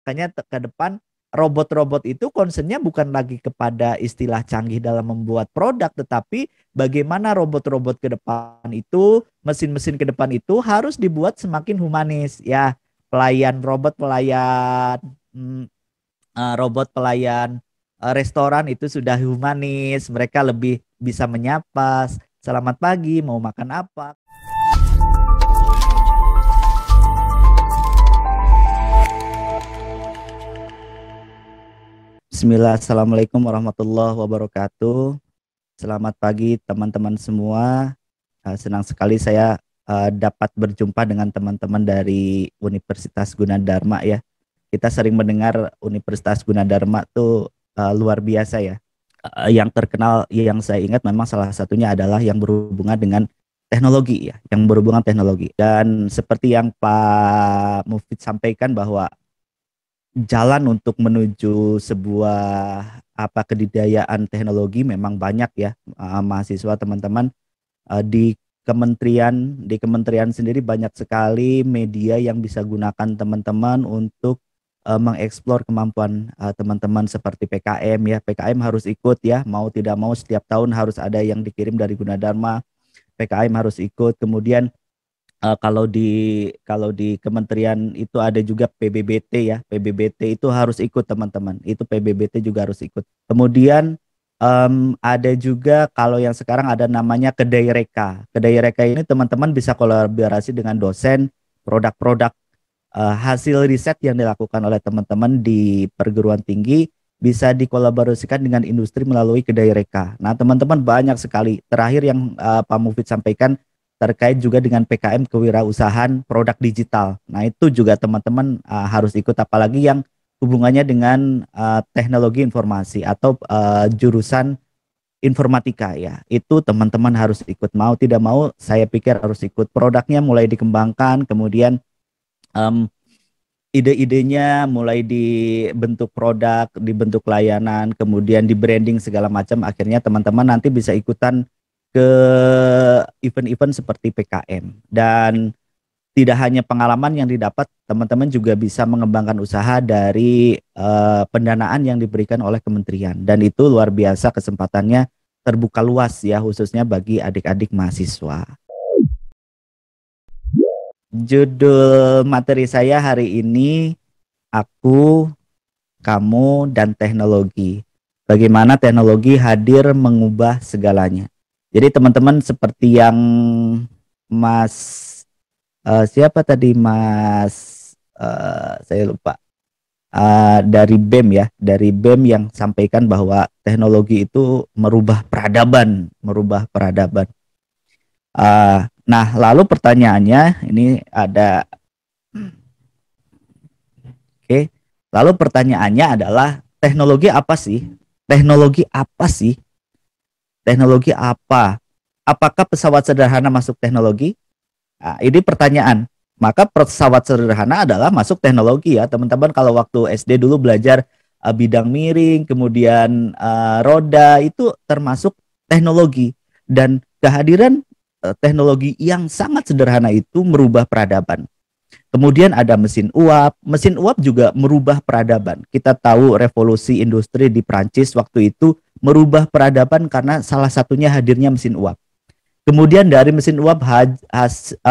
Makanya ke depan robot-robot itu concernnya bukan lagi kepada istilah canggih dalam membuat produk, tetapi bagaimana robot-robot ke depan itu, mesin-mesin ke depan itu harus dibuat semakin humanis. Ya, pelayan robot pelayan restoran itu sudah humanis, mereka lebih bisa menyapa, selamat pagi, mau makan apa. Bismillah, Assalamualaikum warahmatullahi wabarakatuh. Selamat pagi teman-teman semua. Senang sekali saya dapat berjumpa dengan teman-teman dari Universitas Gunadarma ya. Kita sering mendengar Universitas Gunadarma tuh luar biasa ya. Yang terkenal yang saya ingat memang salah satunya adalah yang berhubungan dengan teknologi ya, yang berhubungan teknologi. Dan seperti yang Pak Mufid sampaikan bahwa jalan untuk menuju sebuah kedidayaan teknologi memang banyak ya, mahasiswa teman-teman. Di kementerian sendiri banyak sekali media yang bisa gunakan teman-teman untuk mengeksplor kemampuan teman-teman seperti PKM ya. PKM harus ikut ya, mau tidak mau setiap tahun harus ada yang dikirim dari Gunadarma. PKM harus ikut. Kemudian kalau di kementerian itu ada juga PBBT ya. PBBT itu harus ikut teman-teman. Itu PBBT juga harus ikut. Kemudian ada juga kalau yang sekarang ada namanya Kedai Reka. Kedai Reka ini teman-teman bisa kolaborasi dengan dosen, produk-produk hasil riset yang dilakukan oleh teman-teman di perguruan tinggi bisa dikolaborasikan dengan industri melalui Kedai Reka. Nah, teman-teman banyak sekali. Terakhir yang Pak Mufid sampaikan terkait juga dengan PKM kewirausahaan produk digital. Nah, itu juga teman-teman harus ikut, apalagi yang hubungannya dengan teknologi informasi atau jurusan informatika ya. Itu teman-teman harus ikut, mau tidak mau saya pikir harus ikut. Produknya mulai dikembangkan, kemudian ide-idenya mulai dibentuk produk, dibentuk layanan, kemudian di branding segala macam. Akhirnya teman-teman nanti bisa ikutan ke event-event seperti PKM. Dan tidak hanya pengalaman yang didapat, teman-teman juga bisa mengembangkan usaha dari pendanaan yang diberikan oleh kementerian. Dan itu luar biasa, kesempatannya terbuka luas ya, khususnya bagi adik-adik mahasiswa. Judul materi saya hari ini, Aku, Kamu, dan Teknologi. Bagaimana teknologi hadir mengubah segalanya. Jadi teman-teman seperti yang Mas siapa tadi Mas saya lupa dari BEM ya, dari BEM yang sampaikan bahwa teknologi itu merubah peradaban, nah, lalu pertanyaannya ini ada, oke. Lalu pertanyaannya adalah teknologi apa sih? Teknologi apa sih? Teknologi apa? Apakah pesawat sederhana masuk teknologi? Nah, ini pertanyaan. Maka pesawat sederhana adalah masuk teknologi ya. Teman-teman kalau waktu SD dulu belajar bidang miring, kemudian roda, itu termasuk teknologi. Dan kehadiran teknologi yang sangat sederhana itu merubah peradaban. Kemudian ada mesin uap juga merubah peradaban. Kita tahu revolusi industri di Prancis waktu itu merubah peradaban karena salah satunya hadirnya mesin uap. Kemudian dari mesin uap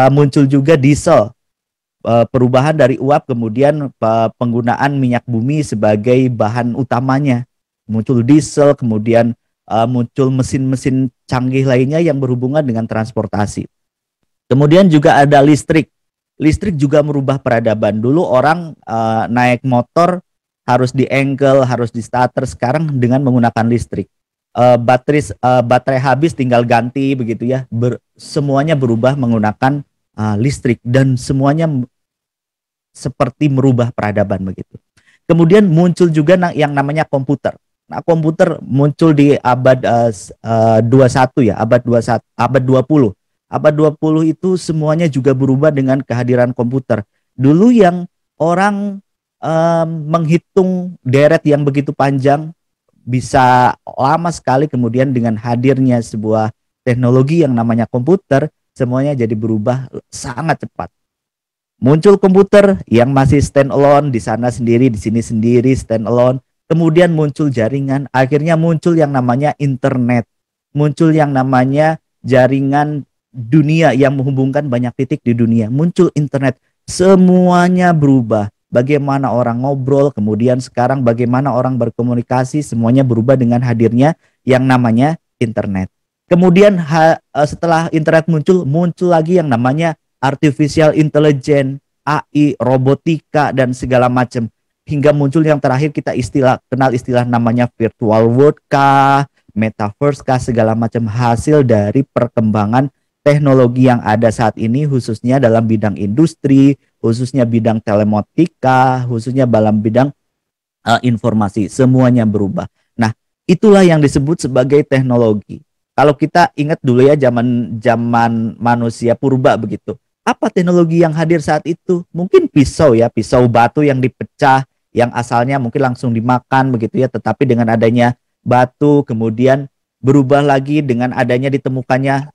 muncul juga diesel. Perubahan dari uap, kemudian penggunaan minyak bumi sebagai bahan utamanya. Muncul diesel, kemudian muncul mesin-mesin canggih lainnya yang berhubungan dengan transportasi. Kemudian juga ada listrik. Listrik juga merubah peradaban. Dulu orang naik motor harus di engkel, harus di starter. Sekarang dengan menggunakan listrik, baterai habis tinggal ganti begitu ya. Semuanya berubah menggunakan listrik, dan semuanya seperti merubah peradaban begitu. Kemudian muncul juga yang namanya komputer. Nah, komputer muncul di abad 21 ya, abad 21, abad 20. Abad 20 itu semuanya juga berubah dengan kehadiran komputer. Dulu yang orang menghitung deret yang begitu panjang bisa lama sekali, kemudian dengan hadirnya sebuah teknologi yang namanya komputer, semuanya jadi berubah sangat cepat. Muncul komputer yang masih stand alone, di sana sendiri, di sini sendiri, stand alone. Kemudian muncul jaringan, akhirnya muncul yang namanya internet. Muncul yang namanya jaringan dunia yang menghubungkan banyak titik di dunia. Muncul internet, semuanya berubah. Bagaimana orang ngobrol, kemudian sekarang bagaimana orang berkomunikasi, semuanya berubah dengan hadirnya yang namanya internet. Kemudian setelah internet muncul, muncul lagi yang namanya artificial intelligence, AI, robotika, dan segala macam. Hingga muncul yang terakhir kita kenal istilah namanya virtual world kah, metaverse kah, segala macam hasil dari perkembangan teknologi yang ada saat ini, khususnya dalam bidang industri, khususnya bidang telematika, khususnya dalam bidang informasi, semuanya berubah. Nah, itulah yang disebut sebagai teknologi. Kalau kita ingat dulu ya zaman manusia purba begitu. Apa teknologi yang hadir saat itu? Mungkin pisau ya, pisau batu yang dipecah, yang asalnya mungkin langsung dimakan begitu ya, tetapi dengan adanya batu kemudian berubah lagi dengan adanya ditemukannya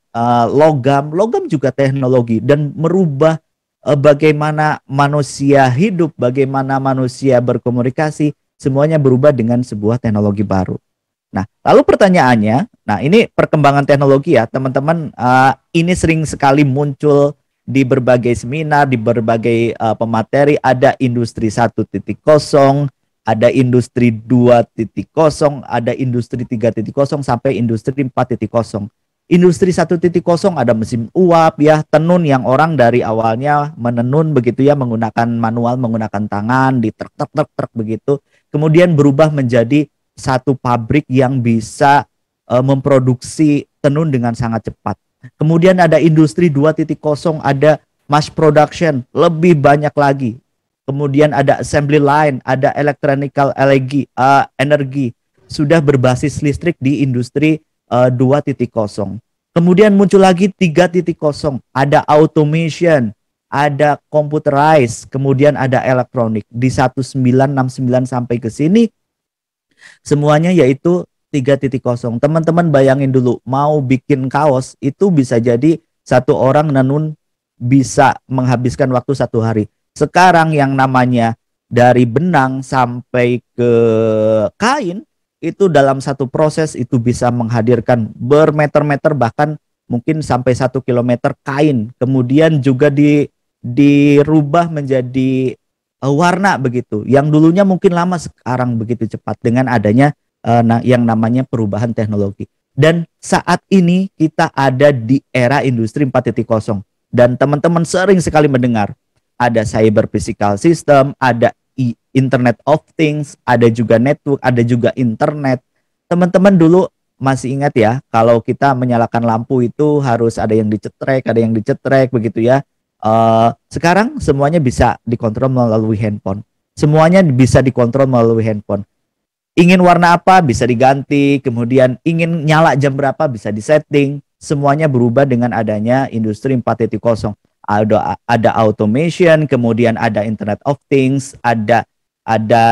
logam. Logam juga teknologi dan merubah bagaimana manusia hidup, bagaimana manusia berkomunikasi, semuanya berubah dengan sebuah teknologi baru. Nah, lalu pertanyaannya, nah ini perkembangan teknologi ya, teman-teman, ini sering sekali muncul di berbagai seminar, di berbagai pemateri, ada industri 1.0, ada industri 2.0, ada industri 3.0 sampai industri 4.0. Industri 1.0 ada mesin uap ya, tenun yang orang dari awalnya menenun begitu ya, menggunakan manual, menggunakan tangan, di truk begitu. Kemudian berubah menjadi satu pabrik yang bisa memproduksi tenun dengan sangat cepat. Kemudian ada industri 2.0, ada mass production, lebih banyak lagi. Kemudian ada assembly line, ada electronical energy, sudah berbasis listrik di industri 2.0. Kemudian muncul lagi 3.0, ada automation, ada computerized, kemudian ada elektronik. Di 1969 sampai ke sini semuanya yaitu 3.0. Teman-teman bayangin dulu, mau bikin kaos itu bisa jadi satu orang nenun bisa menghabiskan waktu 1 hari. Sekarang yang namanya dari benang sampai ke kain itu dalam satu proses itu bisa menghadirkan bermeter-meter, bahkan mungkin sampai 1 kilometer kain. Kemudian juga dirubah menjadi warna begitu. Yang dulunya mungkin lama, sekarang begitu cepat dengan adanya yang namanya perubahan teknologi. Dan saat ini kita ada di era industri 4.0. Dan teman-teman sering sekali mendengar ada cyber physical system, ada Internet of Things, ada juga network, ada juga internet. Teman-teman dulu masih ingat ya, kalau kita menyalakan lampu itu harus ada yang dicetrek begitu ya. Sekarang semuanya bisa dikontrol melalui handphone. Semuanya bisa dikontrol melalui handphone. Ingin warna apa bisa diganti, kemudian ingin nyala jam berapa bisa disetting. Semuanya berubah dengan adanya industri 4.0. Ada automation, kemudian ada Internet of Things, ada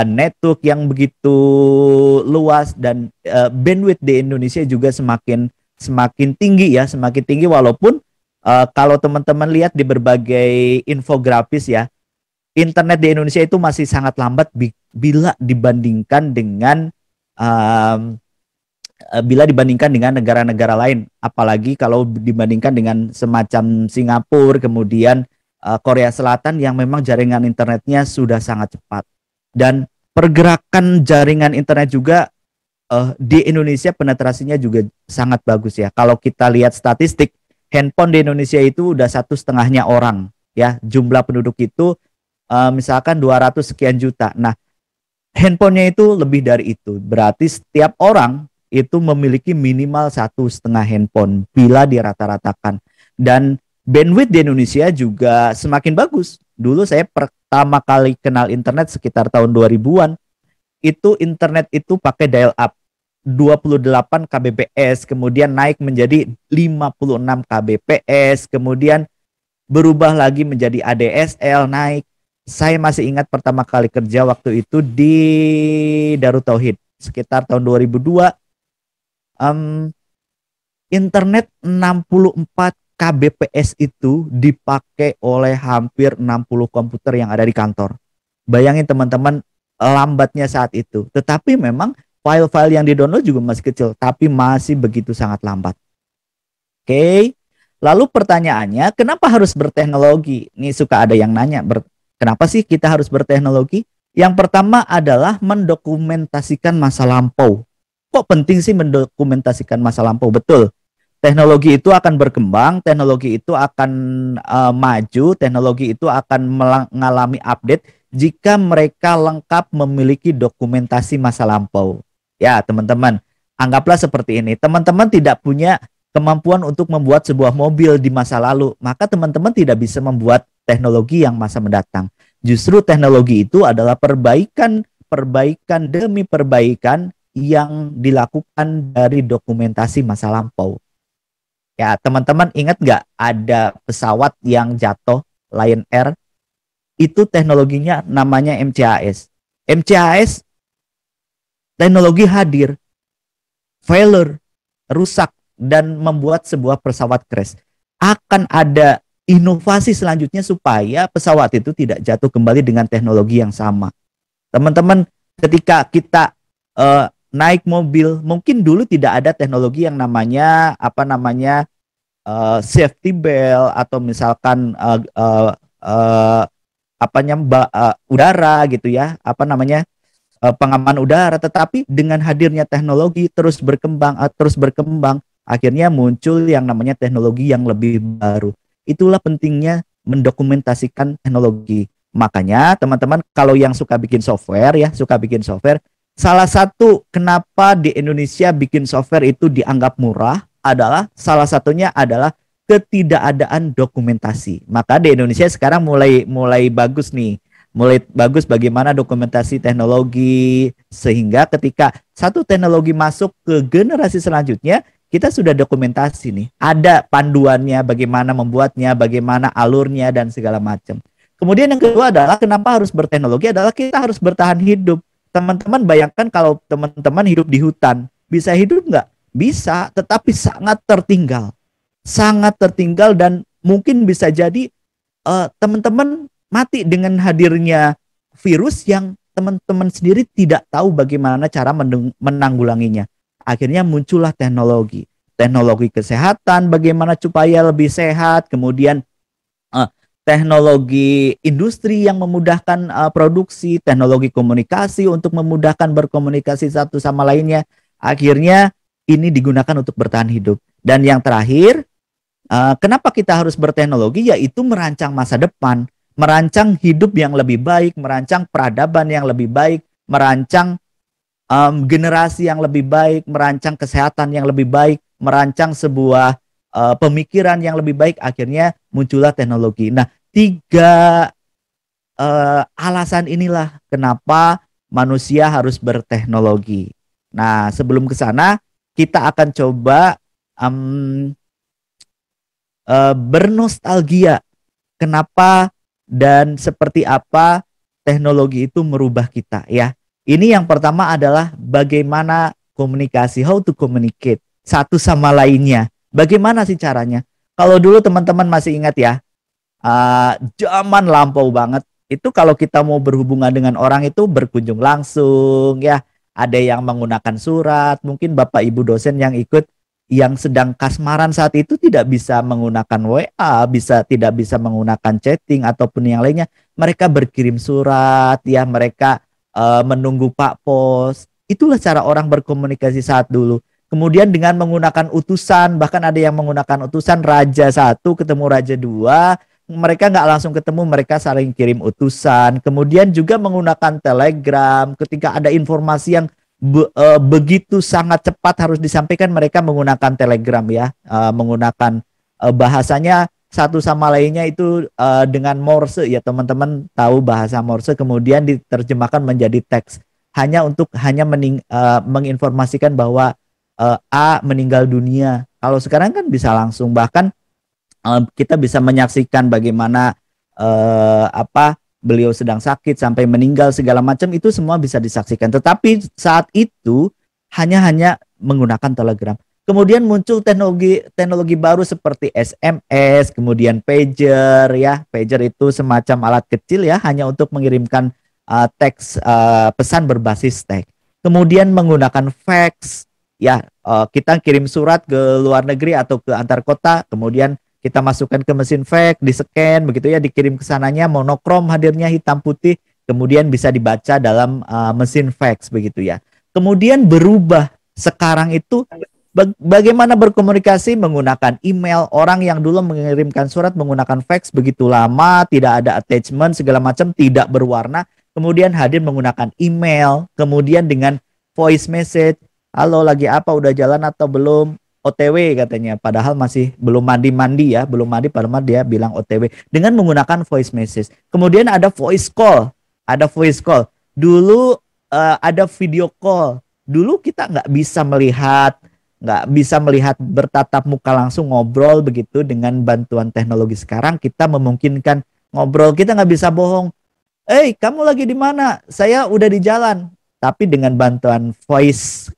network yang begitu luas, dan bandwidth di Indonesia juga semakin tinggi ya, semakin tinggi, walaupun kalau teman-teman lihat di berbagai infografis ya, internet di Indonesia itu masih sangat lambat bila dibandingkan dengan negara-negara lain, apalagi kalau dibandingkan dengan semacam Singapura, kemudian Korea Selatan yang memang jaringan internetnya sudah sangat cepat. Dan pergerakan jaringan internet juga di Indonesia penetrasinya juga sangat bagus ya. Kalau kita lihat statistik, handphone di Indonesia itu udah 1,5-nya orang ya, jumlah penduduk itu misalkan 200 sekian juta. Nah, handphonenya itu lebih dari itu, berarti setiap orang itu memiliki minimal 1,5 handphone bila dirata-ratakan. Dan bandwidth di Indonesia juga semakin bagus. Dulu saya pertama kali kenal internet sekitar tahun 2000-an, itu internet itu pakai dial up 28 kbps, kemudian naik menjadi 56 kbps, kemudian berubah lagi menjadi ADSL, naik. Saya masih ingat pertama kali kerja waktu itu di Darut Tauhid sekitar tahun 2002, internet 64 kbps itu dipakai oleh hampir 60 komputer yang ada di kantor. Bayangin teman-teman, lambatnya saat itu. Tetapi memang file-file yang di-download juga masih kecil, tapi masih begitu sangat lambat. Oke. Lalu pertanyaannya, kenapa harus berteknologi? Ini suka ada yang nanya, kenapa sih kita harus berteknologi? Yang pertama adalah mendokumentasikan masa lampau. Kok penting sih mendokumentasikan masa lampau? Betul. Teknologi itu akan berkembang, teknologi itu akan maju, teknologi itu akan mengalami update jika mereka lengkap memiliki dokumentasi masa lampau. Ya, teman-teman, anggaplah seperti ini. Teman-teman tidak punya kemampuan untuk membuat sebuah mobil di masa lalu, maka teman-teman tidak bisa membuat teknologi yang masa mendatang. Justru teknologi itu adalah perbaikan demi perbaikan yang dilakukan dari dokumentasi masa lampau. Ya, teman-teman ingat nggak ada pesawat yang jatuh, Lion Air? Itu teknologinya namanya MCAS. MCAS teknologi hadir, failure, rusak, dan membuat sebuah pesawat crash. Akan ada inovasi selanjutnya supaya pesawat itu tidak jatuh kembali dengan teknologi yang sama. Teman-teman, ketika kita naik mobil, mungkin dulu tidak ada teknologi yang namanya safety belt atau misalkan udara gitu ya, pengaman udara. Tetapi dengan hadirnya teknologi terus berkembang, akhirnya muncul yang namanya teknologi yang lebih baru. Itulah pentingnya mendokumentasikan teknologi. Makanya teman-teman kalau yang suka bikin software, salah satu kenapa di Indonesia bikin software itu dianggap murah adalah salah satunya adalah ketidakadaan dokumentasi. Maka di Indonesia sekarang mulai bagus nih. Mulai bagus bagaimana dokumentasi teknologi, sehingga ketika satu teknologi masuk ke generasi selanjutnya, kita sudah dokumentasi nih. Ada panduannya, bagaimana membuatnya, bagaimana alurnya, dan segala macam. Kemudian yang kedua adalah kenapa harus berteknologi adalah kita harus bertahan hidup. Teman-teman bayangkan kalau teman-teman hidup di hutan, bisa hidup nggak? Bisa, tetapi sangat tertinggal. Sangat tertinggal dan mungkin bisa jadi teman-teman mati dengan hadirnya virus yang teman-teman sendiri tidak tahu bagaimana cara menanggulanginya. Akhirnya muncullah teknologi. Teknologi kesehatan, bagaimana supaya lebih sehat, kemudian teknologi industri yang memudahkan produksi, teknologi komunikasi untuk memudahkan berkomunikasi satu sama lainnya. Akhirnya ini digunakan untuk bertahan hidup. Dan yang terakhir, kenapa kita harus berteknologi? Yaitu merancang masa depan, merancang hidup yang lebih baik, merancang peradaban yang lebih baik, merancang generasi yang lebih baik, merancang kesehatan yang lebih baik, merancang sebuah pemikiran yang lebih baik. Akhirnya muncullah teknologi. Nah, 3 alasan inilah kenapa manusia harus berteknologi. Nah, sebelum ke sana, kita akan coba bernostalgia kenapa dan seperti apa teknologi itu merubah kita ya. Ini yang pertama adalah bagaimana komunikasi, how to communicate satu sama lainnya. Bagaimana sih caranya? Kalau dulu teman-teman masih ingat ya, zaman lampau banget, itu kalau kita mau berhubungan dengan orang itu berkunjung langsung ya. Ada yang menggunakan surat, mungkin Bapak Ibu dosen yang ikut yang sedang kasmaran saat itu tidak bisa menggunakan WA, tidak bisa menggunakan chatting ataupun yang lainnya. Mereka berkirim surat ya, mereka menunggu Pak Pos. Itulah cara orang berkomunikasi saat dulu. Kemudian dengan menggunakan utusan, bahkan ada yang menggunakan utusan raja 1 ketemu raja 2, mereka nggak langsung ketemu, mereka saling kirim utusan. Kemudian juga menggunakan telegram, ketika ada informasi yang begitu sangat cepat harus disampaikan, mereka menggunakan telegram ya, menggunakan bahasanya satu sama lainnya itu dengan Morse ya, teman-teman tahu bahasa Morse, kemudian diterjemahkan menjadi teks hanya untuk menginformasikan bahwa A meninggal dunia. Kalau sekarang kan bisa langsung, bahkan kita bisa menyaksikan bagaimana beliau sedang sakit sampai meninggal segala macam, itu semua bisa disaksikan. Tetapi saat itu hanya menggunakan telegram. Kemudian muncul teknologi baru seperti SMS, kemudian pager ya. Pager itu semacam alat kecil ya, hanya untuk mengirimkan teks pesan berbasis teks. Kemudian menggunakan fax ya, kita kirim surat ke luar negeri atau ke antar kota, kemudian kita masukkan ke mesin fax, di-scan begitu ya, dikirim ke sananya, monokrom hadirnya hitam putih, kemudian bisa dibaca dalam mesin fax begitu ya. Kemudian berubah sekarang itu bagaimana berkomunikasi menggunakan email. Orang yang dulu mengirimkan surat menggunakan fax begitu lama, tidak ada attachment segala macam, tidak berwarna, kemudian hadir menggunakan email, kemudian dengan voice message, halo lagi apa, udah jalan atau belum, OTW katanya, padahal masih belum mandi-mandi ya, belum mandi padahal dia bilang OTW, dengan menggunakan voice message. Kemudian ada voice call, dulu ada video call, dulu kita nggak bisa melihat bertatap muka langsung ngobrol begitu. Dengan bantuan teknologi sekarang kita memungkinkan ngobrol, kita nggak bisa bohong. Kamu lagi di mana? Saya udah di jalan. Tapi dengan bantuan voice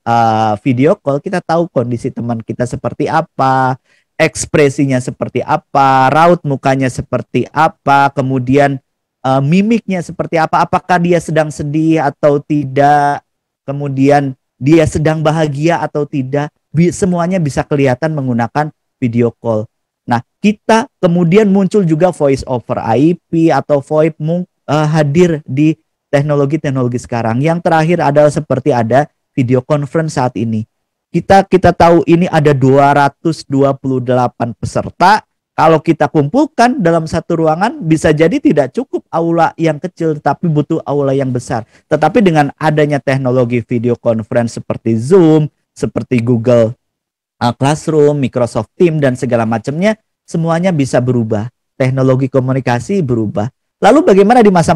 video call, kita tahu kondisi teman kita seperti apa, ekspresinya seperti apa, raut mukanya seperti apa, kemudian mimiknya seperti apa, apakah dia sedang sedih atau tidak, kemudian dia sedang bahagia atau tidak, semuanya bisa kelihatan menggunakan video call. Nah, kita kemudian muncul juga voice over IP atau VoIP hadir di teknologi-teknologi sekarang. Yang terakhir adalah seperti ada video conference saat ini. Kita tahu ini ada 228 peserta. Kalau kita kumpulkan dalam satu ruangan, bisa jadi tidak cukup aula yang kecil, tapi butuh aula yang besar. Tetapi dengan adanya teknologi video conference seperti Zoom, seperti Google Classroom, Microsoft Teams, dan segala macamnya, semuanya bisa berubah. Teknologi komunikasi berubah. Lalu bagaimana di masa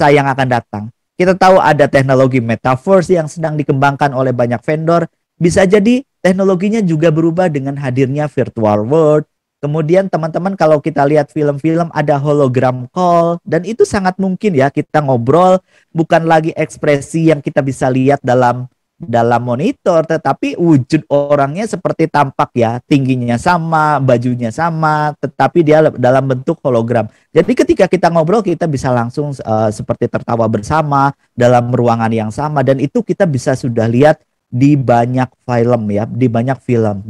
yang akan datang? Kita tahu ada teknologi metaverse yang sedang dikembangkan oleh banyak vendor. Bisa jadi teknologinya juga berubah dengan hadirnya virtual world. Kemudian teman-teman, kalau kita lihat film-film ada hologram call, dan itu sangat mungkin ya, kita ngobrol bukan lagi ekspresi yang kita bisa lihat dalam monitor, tetapi wujud orangnya seperti tampak ya, tingginya sama, bajunya sama, tetapi dia dalam bentuk hologram. Jadi ketika kita ngobrol, kita bisa langsung seperti tertawa bersama dalam ruangan yang sama, dan itu kita bisa sudah lihat di banyak film ya, di banyak film,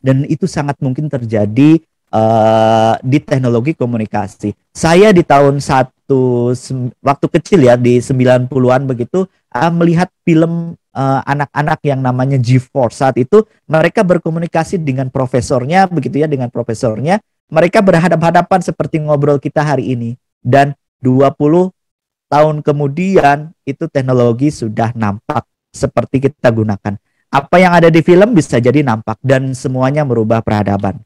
dan itu sangat mungkin terjadi di teknologi komunikasi. Saya di tahun waktu kecil ya, di 90-an begitu, melihat film anak-anak yang namanya GeForce. Saat itu mereka berkomunikasi dengan profesornya begitu ya, mereka berhadap-hadapan seperti ngobrol kita hari ini. Dan 20 tahun kemudian itu teknologi sudah nampak seperti kita gunakan. Apa yang ada di film bisa jadi nampak, dan semuanya merubah peradaban.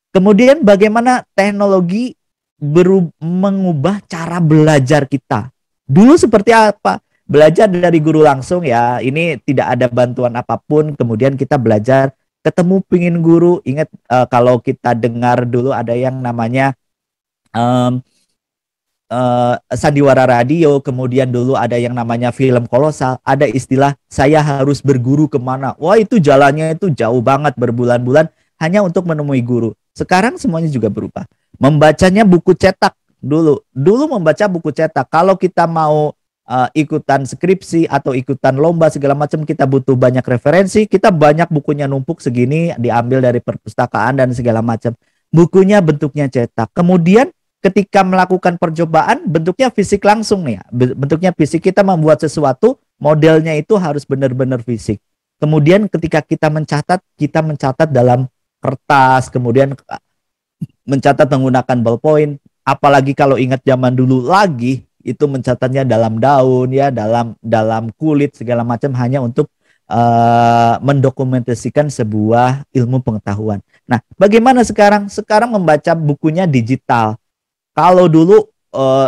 Kemudian bagaimana teknologi mengubah cara belajar kita. Dulu seperti apa? Belajar dari guru langsung ya, ini tidak ada bantuan apapun. Kemudian kita belajar, ketemu pingin guru. Ingat kalau kita dengar dulu ada yang namanya sandiwara radio, kemudian dulu ada yang namanya film kolosal, ada istilah saya harus berguru kemana. Wah, itu jalannya itu jauh banget, berbulan-bulan hanya untuk menemui guru. Sekarang semuanya juga berubah. Membacanya buku cetak dulu membaca buku cetak. Kalau kita mau ikutan skripsi atau ikutan lomba segala macam, kita butuh banyak referensi, kita banyak bukunya numpuk segini, diambil dari perpustakaan dan segala macam. Bukunya bentuknya cetak. Kemudian ketika melakukan percobaan, bentuknya fisik langsung nih ya. Bentuknya fisik, kita membuat sesuatu, modelnya itu harus benar-benar fisik. Kemudian ketika kita mencatat dalam kertas, kemudian mencatat menggunakan ballpoint. Apalagi kalau ingat zaman dulu lagi, itu mencatatnya dalam daun ya, dalam kulit segala macam, hanya untuk mendokumentasikan sebuah ilmu pengetahuan. Nah, bagaimana sekarang? Sekarang membaca bukunya digital. Kalau dulu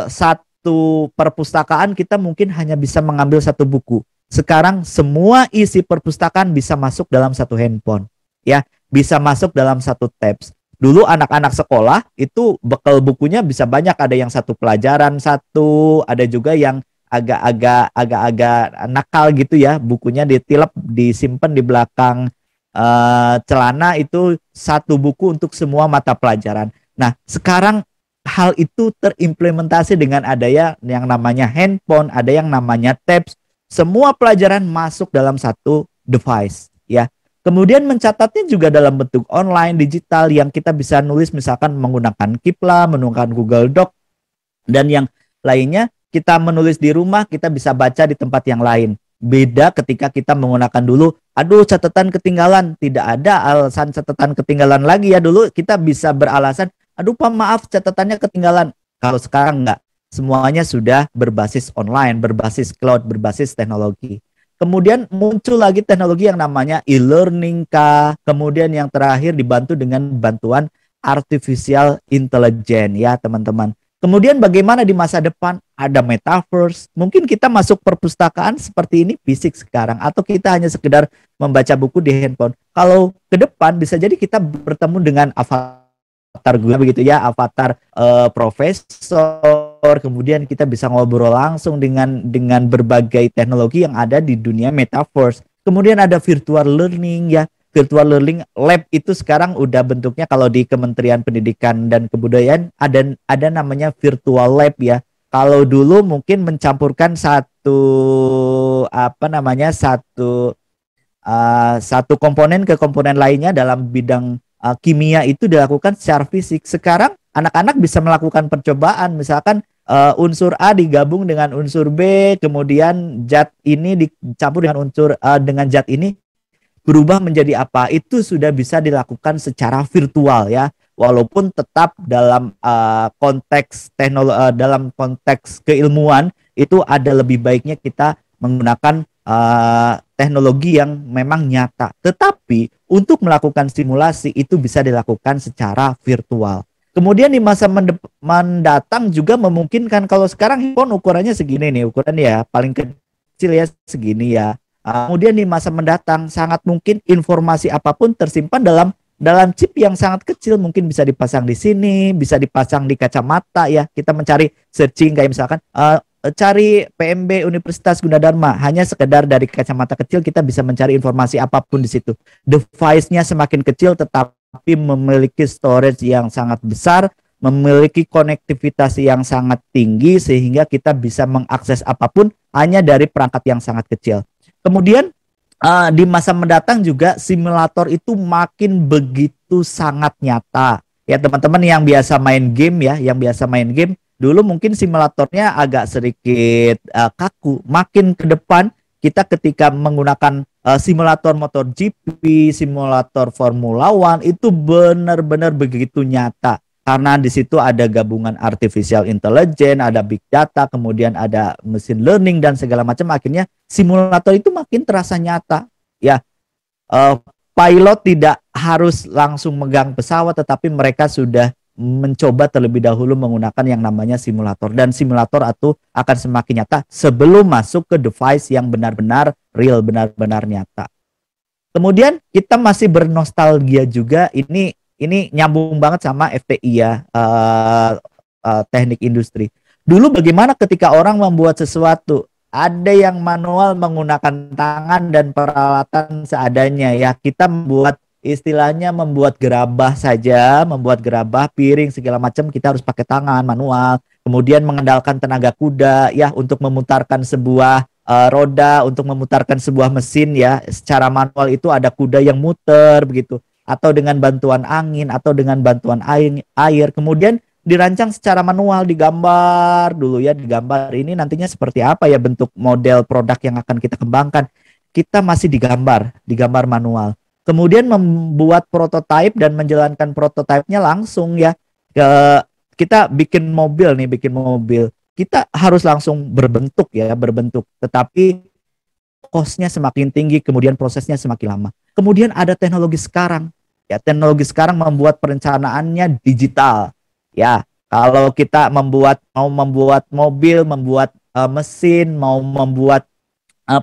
satu perpustakaan kita mungkin hanya bisa mengambil satu buku. Sekarang semua isi perpustakaan bisa masuk dalam satu handphone, ya, bisa masuk dalam satu tabs. Dulu anak-anak sekolah itu bekal bukunya bisa banyak, ada yang satu pelajaran satu, ada juga yang agak-agak nakal gitu ya, bukunya ditilep, disimpan di belakang celana, itu satu buku untuk semua mata pelajaran. Nah, sekarang hal itu terimplementasi dengan adanya yang namanya handphone, ada yang namanya tabs. Semua pelajaran masuk dalam satu device ya. Kemudian mencatatnya juga dalam bentuk online, digital, yang kita bisa nulis misalkan menggunakan Kipla, menggunakan Google Doc, dan yang lainnya. Kita menulis di rumah, kita bisa baca di tempat yang lain. Beda ketika kita menggunakan dulu, aduh catatan ketinggalan. Tidak ada alasan catatan ketinggalan lagi ya. Dulu kita bisa beralasan, aduh Pak maaf catatannya ketinggalan. Kalau sekarang enggak. Semuanya sudah berbasis online, berbasis cloud, berbasis teknologi. Kemudian muncul lagi teknologi yang namanya e-learning kah. Kemudian yang terakhir dibantu dengan bantuan artificial intelligence ya teman-teman. Kemudian bagaimana di masa depan? Ada metaverse. Mungkin kita masuk perpustakaan seperti ini fisik sekarang, atau kita hanya sekedar membaca buku di handphone. Kalau ke depan bisa jadi kita bertemu dengan avatar gue begitu ya, avatar profesor. Kemudian kita bisa ngobrol langsung dengan berbagai teknologi yang ada di dunia metaverse. Kemudian ada virtual learning ya. Virtual learning lab itu sekarang udah bentuknya, kalau di Kementerian Pendidikan dan Kebudayaan ada namanya virtual lab ya. Kalau dulu mungkin mencampurkan satu satu komponen ke komponen lainnya dalam bidang kimia itu dilakukan secara fisik. Sekarang anak-anak bisa melakukan percobaan, misalkan unsur A digabung dengan unsur B, kemudian zat ini dicampur dengan dengan zat ini berubah menjadi apa, itu sudah bisa dilakukan secara virtual ya, walaupun tetap dalam konteks teknologi, dalam konteks keilmuan itu ada lebih baiknya kita menggunakan teknologi yang memang nyata, tetapi untuk melakukan simulasi itu bisa dilakukan secara virtual. Kemudian di masa mendatang juga memungkinkan, kalau sekarang handphone ukurannya segini nih, ukurannya ya paling kecil ya segini ya. Kemudian di masa mendatang sangat mungkin informasi apapun tersimpan dalam chip yang sangat kecil, mungkin bisa dipasang di sini, bisa dipasang di kacamata ya. Kita mencari searching kayak misalkan cari PMB Universitas Gunadarma, hanya sekedar dari kacamata kecil kita bisa mencari informasi apapun di situ. Device-nya semakin kecil tetapi memiliki storage yang sangat besar, memiliki konektivitas yang sangat tinggi sehingga kita bisa mengakses apapun hanya dari perangkat yang sangat kecil. Kemudian di masa mendatang juga simulator itu makin begitu sangat nyata. Ya teman-teman yang biasa main game ya, yang biasa main game, dulu mungkin simulatornya agak sedikit kaku. Makin ke depan kita ketika menggunakan simulator MotoGP, simulator Formula One itu benar-benar begitu nyata. Karena di situ ada gabungan artificial intelligence, ada big data, kemudian ada machine learning dan segala macam. Akhirnya simulator itu makin terasa nyata. Ya, pilot tidak harus langsung megang pesawat, tetapi mereka sudah mencoba terlebih dahulu menggunakan yang namanya simulator. Dan simulator itu akan semakin nyata sebelum masuk ke device yang benar-benar real, benar-benar nyata. Kemudian kita masih bernostalgia juga. Ini nyambung banget sama FTI ya, teknik industri. Dulu bagaimana ketika orang membuat sesuatu, ada yang manual menggunakan tangan dan peralatan seadanya ya. Kita membuat, istilahnya membuat gerabah saja, membuat gerabah, piring segala macam kita harus pakai tangan manual. Kemudian mengandalkan tenaga kuda ya untuk memutarkan sebuah roda, untuk memutarkan sebuah mesin ya. Secara manual itu ada kuda yang muter begitu, atau dengan bantuan angin, atau dengan bantuan air. Kemudian dirancang secara manual, digambar dulu ya, digambar ini nantinya seperti apa ya bentuk model produk yang akan kita kembangkan. Kita masih digambar manual. Kemudian membuat prototipe dan menjalankan prototipenya langsung ya. Kita bikin mobil. Kita harus langsung berbentuk. Tetapi cost-nya semakin tinggi, kemudian prosesnya semakin lama. Kemudian ada teknologi sekarang. Ya, teknologi sekarang membuat perencanaannya digital. Ya, kalau kita mau membuat mobil, membuat mesin, mau membuat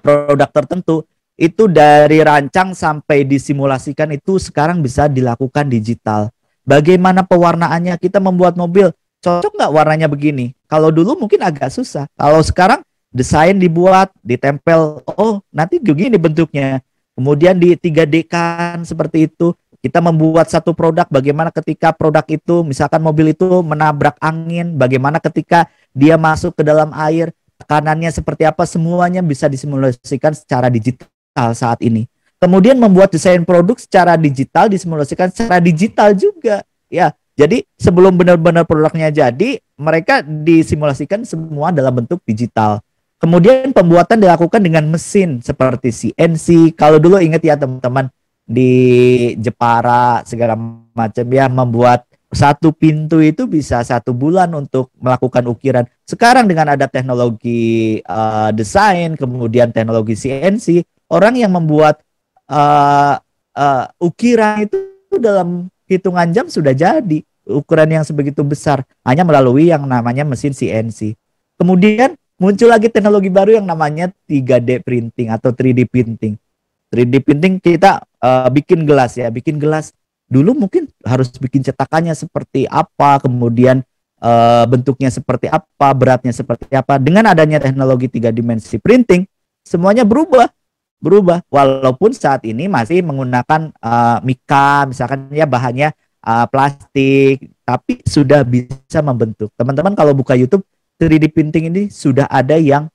produk tertentu, itu dari rancang sampai disimulasikan itu sekarang bisa dilakukan digital. Bagaimana pewarnaannya? Kita membuat mobil, cocok nggak warnanya begini? Kalau dulu mungkin agak susah. Kalau sekarang desain dibuat, ditempel, oh nanti begini bentuknya. Kemudian di 3D kan seperti itu. Kita membuat satu produk, bagaimana ketika produk itu, misalkan mobil itu menabrak angin, bagaimana ketika dia masuk ke dalam air, tekanannya seperti apa, semuanya bisa disimulasikan secara digital saat ini. Kemudian membuat desain produk secara digital, disimulasikan secara digital juga. Ya, jadi sebelum benar-benar produknya jadi, mereka disimulasikan semua dalam bentuk digital. Kemudian pembuatan dilakukan dengan mesin seperti CNC. Kalau dulu ingat ya teman-teman, di Jepara segala macam ya, membuat satu pintu itu bisa 1 bulan untuk melakukan ukiran. Sekarang dengan ada teknologi desain, kemudian teknologi CNC, orang yang membuat ukiran itu dalam hitungan jam sudah jadi ukuran yang sebegitu besar hanya melalui yang namanya mesin CNC. Kemudian muncul lagi teknologi baru yang namanya 3D printing atau 3D printing. 3D printing kita bikin gelas ya, bikin gelas dulu mungkin harus bikin cetakannya seperti apa, kemudian bentuknya seperti apa, beratnya seperti apa. Dengan adanya teknologi 3 dimensi printing, semuanya berubah. Walaupun saat ini masih menggunakan mika, misalkan ya bahannya plastik, tapi sudah bisa membentuk. Teman-teman kalau buka YouTube 3D printing ini sudah ada yang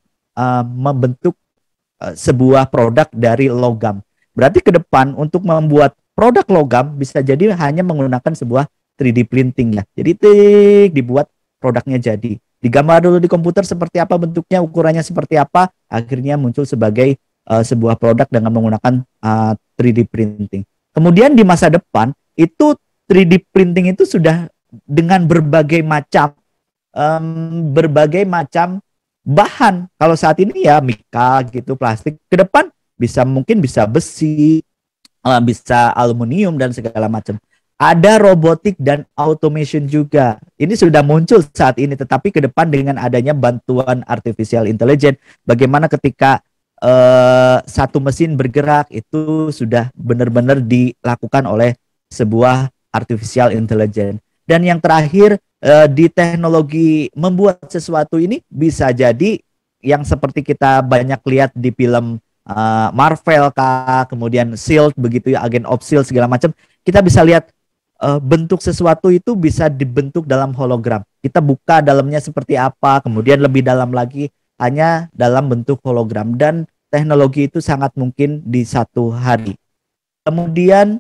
membentuk sebuah produk dari logam. Berarti ke depan untuk membuat produk logam bisa jadi hanya menggunakan sebuah 3D printing ya. Jadi dibuat produknya jadi. Digambar dulu di komputer seperti apa bentuknya, ukurannya seperti apa, akhirnya muncul sebagai sebuah produk dengan menggunakan 3D printing. Kemudian di masa depan itu 3D printing itu sudah dengan berbagai macam bahan. Kalau saat ini ya mika gitu, plastik. Ke depan mungkin bisa besi, bisa aluminium dan segala macam. Ada robotik dan automation juga. Ini sudah muncul saat ini, tetapi ke depan dengan adanya bantuan artificial intelligence, bagaimana ketika satu mesin bergerak itu sudah benar-benar dilakukan oleh sebuah artificial intelligence. Dan yang terakhir, di teknologi membuat sesuatu ini bisa jadi yang seperti kita banyak lihat di film Marvel kah, kemudian Shield begitu ya, Agent of Shield segala macam. Kita bisa lihat bentuk sesuatu itu bisa dibentuk dalam hologram. Kita buka dalamnya seperti apa, kemudian lebih dalam lagi hanya dalam bentuk hologram, dan teknologi itu sangat mungkin di satu hari. Kemudian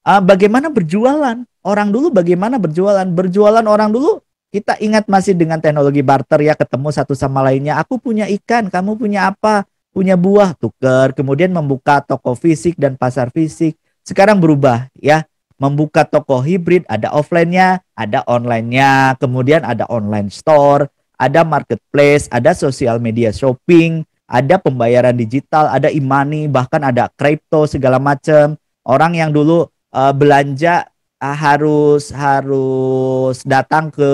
bagaimana berjualan? Orang dulu bagaimana berjualan? Berjualan orang dulu kita ingat masih dengan teknologi barter ya, ketemu satu sama lainnya. Aku punya ikan, kamu punya apa? Punya buah, tukar. Kemudian membuka toko fisik dan pasar fisik. Sekarang berubah ya, membuka toko hibrid, ada offline-nya, ada online-nya, kemudian ada online store, ada marketplace, ada social media shopping, ada pembayaran digital, ada e-money, bahkan ada crypto segala macam. Orang yang dulu belanja harus datang ke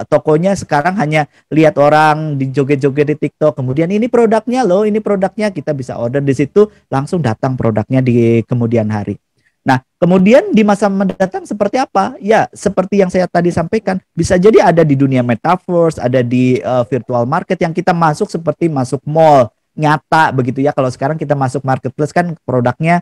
tokonya, sekarang hanya lihat orang di joget-joget di TikTok, kemudian ini produknya loh, ini produknya, kita bisa order di situ, langsung datang produknya di kemudian hari. Nah, kemudian di masa mendatang seperti apa? Ya, seperti yang saya tadi sampaikan, bisa jadi ada di dunia metaverse, ada di virtual market yang kita masuk seperti masuk mall nyata begitu ya. Kalau sekarang kita masuk marketplace kan produknya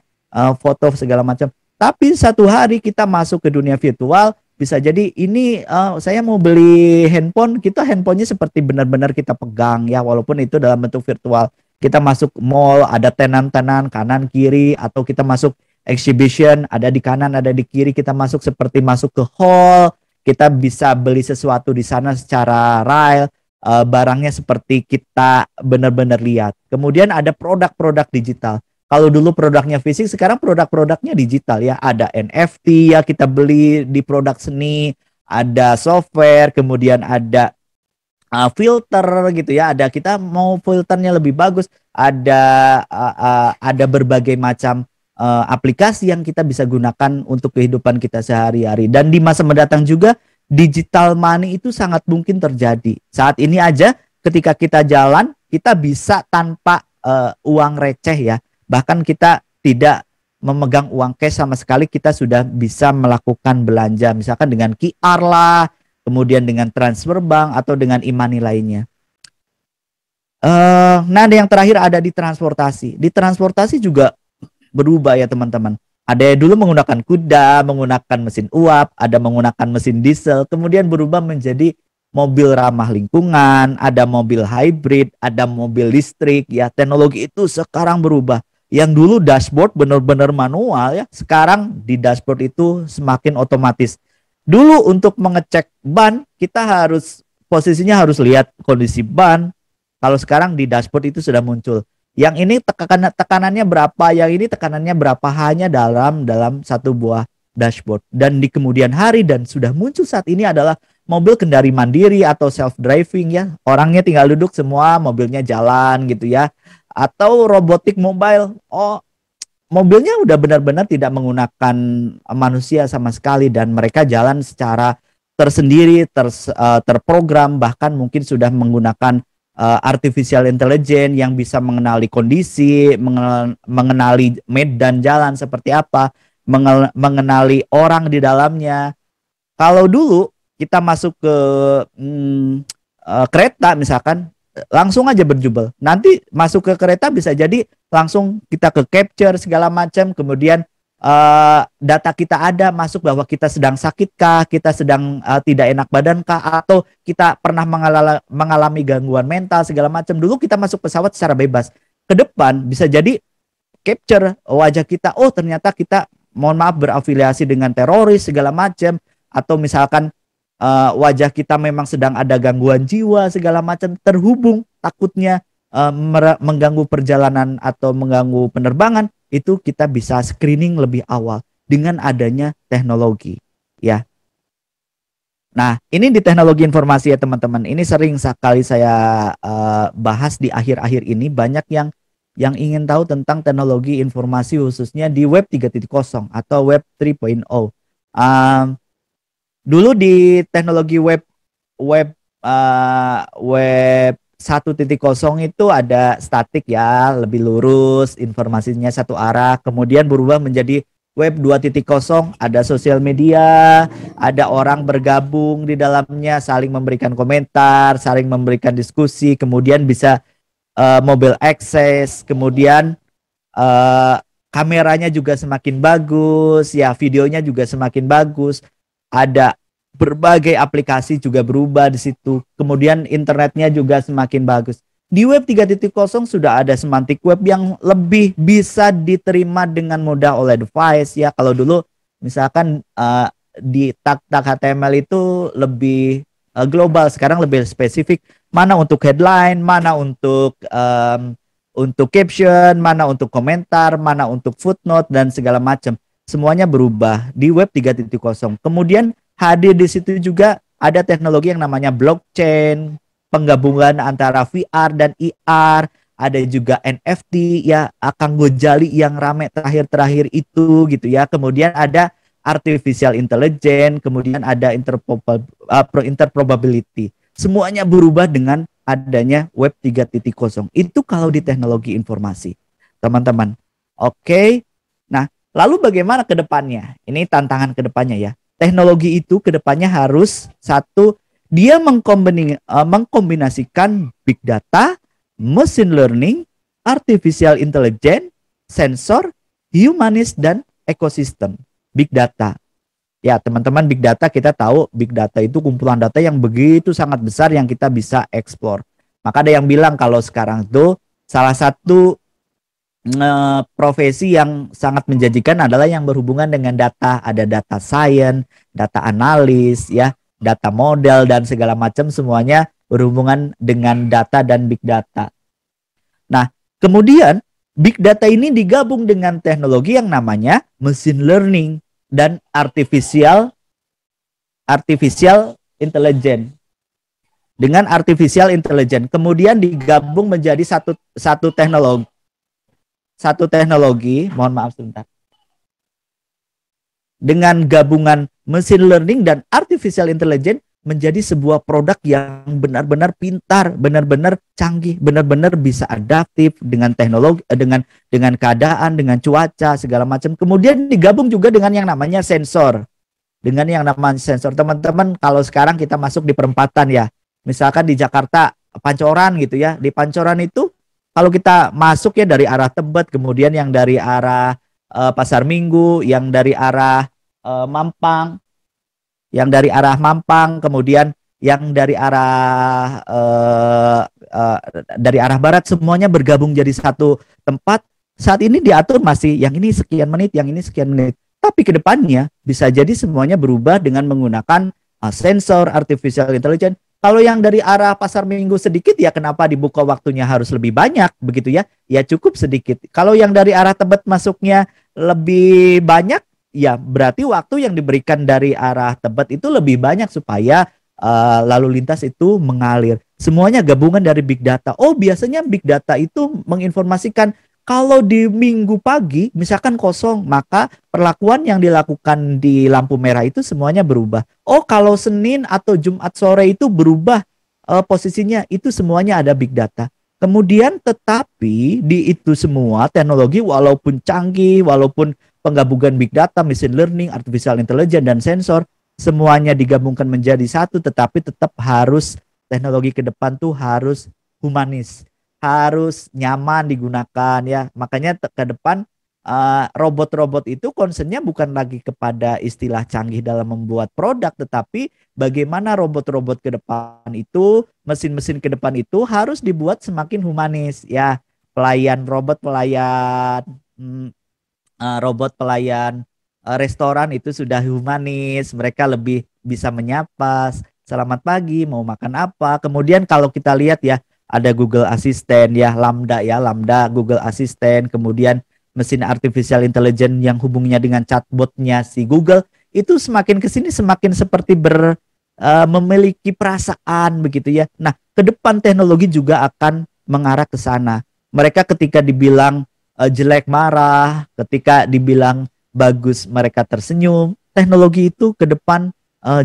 foto segala macam. Tapi satu hari kita masuk ke dunia virtual, bisa jadi ini saya mau beli handphone, kita handphonenya seperti benar-benar kita pegang ya, walaupun itu dalam bentuk virtual. Kita masuk mall, ada tenan-tenan kanan kiri, atau kita masuk exhibition, ada di kanan, ada di kiri, kita masuk seperti masuk ke hall, kita bisa beli sesuatu di sana secara real, barangnya seperti kita benar-benar lihat. Kemudian ada produk-produk digital. Kalau dulu produknya fisik, sekarang produk-produknya digital ya. Ada NFT ya, kita beli di produk seni, ada software, kemudian ada filter gitu ya. Ada kita mau filternya lebih bagus, ada berbagai macam aplikasi yang kita bisa gunakan untuk kehidupan kita sehari-hari. Dan di masa mendatang juga digital money itu sangat mungkin terjadi. Saat ini aja ketika kita jalan, kita bisa tanpa uang receh ya. Bahkan kita tidak memegang uang cash sama sekali, kita sudah bisa melakukan belanja. Misalkan dengan QR lah, kemudian dengan transfer bank, atau dengan e-money lainnya. Nah, yang terakhir ada di transportasi. Di transportasi juga berubah ya teman-teman. Ada yang dulu menggunakan kuda, menggunakan mesin uap, ada menggunakan mesin diesel, kemudian berubah menjadi mobil ramah lingkungan, ada mobil hybrid, ada mobil listrik ya. Teknologi itu sekarang berubah. Yang dulu dashboard benar-benar manual ya, sekarang di dashboard itu semakin otomatis. Dulu untuk mengecek ban, kita harus posisinya harus lihat kondisi ban. Kalau sekarang di dashboard itu sudah muncul. Yang ini tekanannya berapa, yang ini tekanannya berapa, hanya dalam satu buah dashboard. Dan di kemudian hari dan sudah muncul saat ini adalah mobil kendari mandiri atau self driving ya. Orangnya tinggal duduk semua, mobilnya jalan gitu ya. Atau robotik mobile. Oh, mobilnya udah benar-benar tidak menggunakan manusia sama sekali dan mereka jalan secara tersendiri, terprogram, bahkan mungkin sudah menggunakan artificial intelligence yang bisa mengenali kondisi, mengenali medan jalan seperti apa, mengenali orang di dalamnya. Kalau dulu kita masuk ke kereta misalkan, langsung aja berjubel. Nanti masuk ke kereta bisa jadi langsung kita ke capture segala macam, kemudian data kita ada masuk bahwa kita sedang sakitkah, kita sedang tidak enak badankah, atau kita pernah mengalami gangguan mental segala macam. Dulu kita masuk pesawat secara bebas. Ke depan bisa jadi capture wajah kita. Oh, ternyata kita mohon maaf berafiliasi dengan teroris segala macam, atau misalkan wajah kita memang sedang ada gangguan jiwa segala macam, terhubung takutnya mengganggu perjalanan atau mengganggu penerbangan, itu kita bisa screening lebih awal dengan adanya teknologi ya. Nah, ini di teknologi informasi ya teman-teman. Ini sering sekali saya bahas di akhir-akhir ini. Banyak yang ingin tahu tentang teknologi informasi khususnya di web 3.0 atau web 3.0. Dulu di teknologi web 1.0 itu ada statik ya, lebih lurus, informasinya satu arah. Kemudian berubah menjadi web 2.0, ada sosial media, ada orang bergabung di dalamnya, saling memberikan komentar, saling memberikan diskusi, kemudian bisa mobile access, kemudian kameranya juga semakin bagus, ya videonya juga semakin bagus. Ada berbagai aplikasi juga berubah di situ. Kemudian internetnya juga semakin bagus. Di web 3.0 sudah ada semantik web yang lebih bisa diterima dengan mudah oleh device ya. Kalau dulu misalkan di tag-tag HTML itu lebih global, sekarang lebih spesifik. Mana untuk headline, mana untuk caption, mana untuk komentar, mana untuk footnote dan segala macam. Semuanya berubah di web 3.0. Kemudian hadir di situ juga ada teknologi yang namanya blockchain, penggabungan antara VR dan IR, ada juga NFT ya, Akang Gojali yang rame terakhir-terakhir itu gitu ya. Kemudian ada artificial intelligence, kemudian ada interprobability. Semuanya berubah dengan adanya web 3.0. Itu kalau di teknologi informasi, teman-teman. Oke. Nah, lalu bagaimana ke depannya? Ini tantangan ke depannya ya. Teknologi itu ke depannya harus satu, dia mengkombinasikan big data, machine learning, artificial intelligence, sensor, humanis, dan ekosistem. Big data. Ya teman-teman, big data kita tahu big data itu kumpulan data yang begitu sangat besar yang kita bisa explore. Maka ada yang bilang kalau sekarang itu salah satu profesi yang sangat menjanjikan adalah yang berhubungan dengan data. Ada data science, data analis, ya, data model dan segala macam, semuanya berhubungan dengan data dan big data. Nah, kemudian big data ini digabung dengan teknologi yang namanya machine learning dan artificial intelligence. Dengan artificial intelligence kemudian digabung menjadi satu teknologi, mohon maaf sebentar. Dengan gabungan machine learning dan artificial intelligence menjadi sebuah produk yang benar-benar pintar, benar-benar canggih, benar-benar bisa adaptif dengan teknologi, dengan keadaan, dengan cuaca segala macam. Kemudian digabung juga dengan yang namanya sensor. Dengan yang namanya sensor, teman-teman, kalau sekarang kita masuk di perempatan ya, misalkan di Jakarta Pancoran gitu ya, di Pancoran itu Kalau kita masuk ya dari arah Tebet, kemudian yang dari arah Pasar Minggu, yang dari arah Mampang, kemudian yang eh, dari arah barat, semuanya bergabung jadi satu tempat. Saat ini diatur masih yang ini sekian menit, yang ini sekian menit. Tapi ke depannya bisa jadi semuanya berubah dengan menggunakan sensor artificial intelligence. Kalau yang dari arah Pasar Minggu sedikit, ya kenapa dibuka waktunya harus lebih banyak begitu ya? Ya cukup sedikit. Kalau yang dari arah Tebet masuknya lebih banyak, ya berarti waktu yang diberikan dari arah Tebet itu lebih banyak supaya lalu lintas itu mengalir. Semuanya gabungan dari big data. Oh, biasanya big data itu menginformasikan kalau di minggu pagi misalkan kosong, maka perlakuan yang dilakukan di lampu merah itu semuanya berubah. Oh, kalau Senin atau Jumat sore itu berubah posisinya, itu semuanya ada big data. Kemudian tetapi di itu semua teknologi walaupun canggih, walaupun penggabungan big data, machine learning, artificial intelligence dan sensor semuanya digabungkan menjadi satu, tetapi tetap harus teknologi ke depan tuh harus humanis, harus nyaman digunakan ya. Makanya ke depan robot-robot itu concernnya bukan lagi kepada istilah canggih dalam membuat produk, tetapi bagaimana robot-robot ke depan itu, mesin-mesin ke depan itu harus dibuat semakin humanis ya. Pelayan robot, mm, robot pelayan restoran itu sudah humanis, mereka lebih bisa menyapa, selamat pagi, mau makan apa. Kemudian kalau kita lihat ya, ada Google Assistant ya, Lambda Google Assistant, kemudian mesin artificial intelligence yang hubungnya dengan chatbotnya si Google itu semakin ke sini semakin seperti memiliki perasaan begitu ya. Nah, ke depan teknologi juga akan mengarah ke sana. Mereka ketika dibilang jelek marah, ketika dibilang bagus mereka tersenyum. Teknologi itu ke depan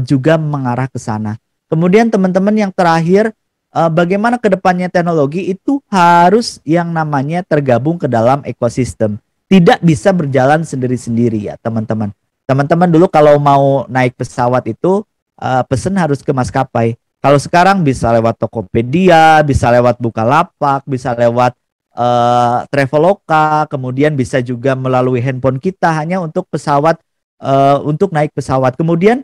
juga mengarah ke sana. Kemudian teman-teman yang terakhir, bagaimana ke depannya teknologi itu harus yang namanya tergabung ke dalam ekosistem. Tidak bisa berjalan sendiri-sendiri ya teman-teman. Teman-teman dulu kalau mau naik pesawat itu pesen harus ke maskapai. Kalau sekarang bisa lewat Tokopedia, bisa lewat Bukalapak, bisa lewat Traveloka, kemudian bisa juga melalui handphone kita hanya untuk pesawat, untuk naik pesawat. Kemudian